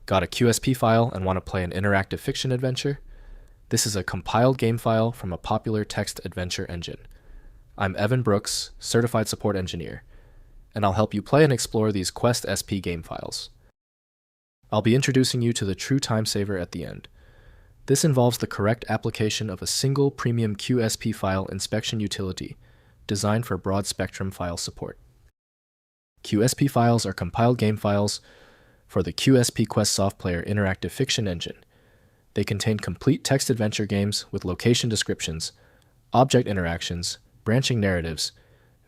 Got a QSP file and want to play an interactive fiction adventure? This is a compiled game file from a popular text adventure engine. I'm Evan Brooks, Certified Support Engineer, and I'll help you play and explore these Quest SP game files. I'll be introducing you to the true time saver at the end. This involves the correct application of a single premium QSP file inspection utility designed for broad spectrum file support. QSP files are compiled game files for the QSP Quest Soft Player interactive fiction engine. They contain complete text adventure games with location descriptions, object interactions, branching narratives,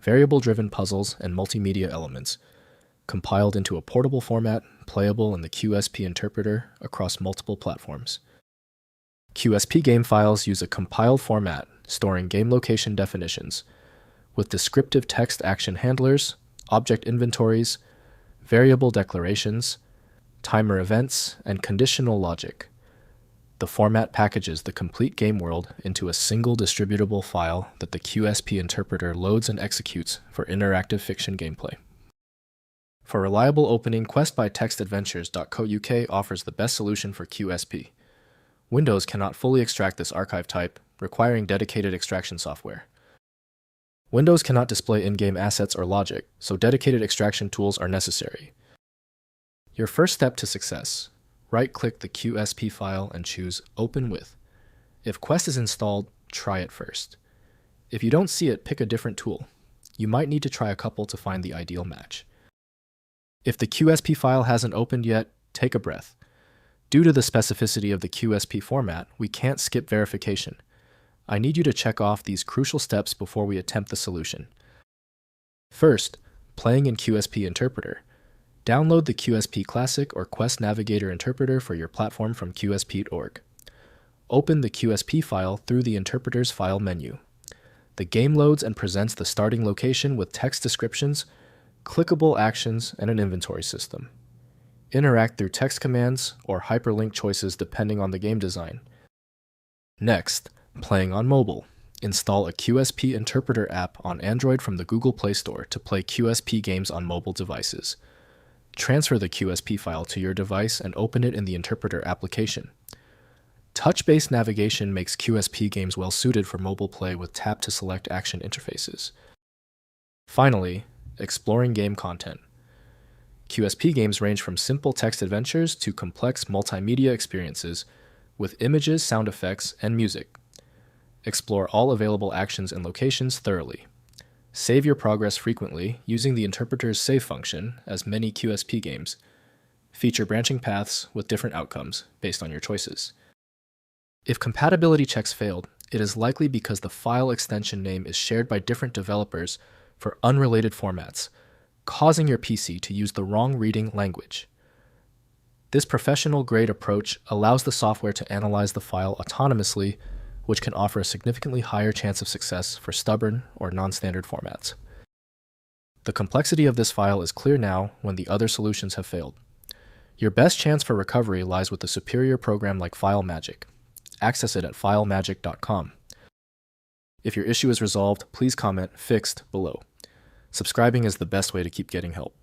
variable-driven puzzles, and multimedia elements, compiled into a portable format, playable in the QSP interpreter across multiple platforms. QSP game files use a compiled format storing game location definitions with descriptive text action handlers, object inventories, variable declarations, timer events, and conditional logic. The format packages the complete game world into a single distributable file that the QSP interpreter loads and executes for interactive fiction gameplay. For reliable opening, questbytextadventures.co.uk offers the best solution for QSP. Windows cannot fully extract this archive type, requiring dedicated extraction software. Windows cannot display in-game assets or logic, so dedicated extraction tools are necessary. Your first step to success: right-click the QSP file and choose Open With. If Quest is installed, try it first. If you don't see it, pick a different tool. You might need to try a couple to find the ideal match. If the QSP file hasn't opened yet, take a breath. Due to the specificity of the QSP format, we can't skip verification. I need you to check off these crucial steps before we attempt the solution. First, playing in QSP Interpreter. Download the QSP Classic or Quest Navigator Interpreter for your platform from qsp.org. Open the QSP file through the interpreter's file menu. The game loads and presents the starting location with text descriptions, clickable actions, and an inventory system. Interact through text commands or hyperlink choices depending on the game design. Next, playing on mobile. Install a QSP Interpreter app on Android from the Google Play Store to play QSP games on mobile devices. Transfer the QSP file to your device and open it in the interpreter application. Touch-based navigation makes QSP games well suited for mobile play with tap to select action interfaces. Finally, exploring game content. QSP games range from simple text adventures to complex multimedia experiences with images, sound effects, and music. Explore all available actions and locations thoroughly. Save your progress frequently using the interpreter's save function, as many QSP games feature branching paths with different outcomes based on your choices. If compatibility checks failed, it is likely because the file extension name is shared by different developers for unrelated formats, causing your PC to use the wrong reading language. This professional-grade approach allows the software to analyze the file autonomously, which can offer a significantly higher chance of success for stubborn or non-standard formats. The complexity of this file is clear now when the other solutions have failed. Your best chance for recovery lies with a superior program like FileMagick. Access it at filemagick.com. If your issue is resolved, please comment "Fixed" below. Subscribing is the best way to keep getting help.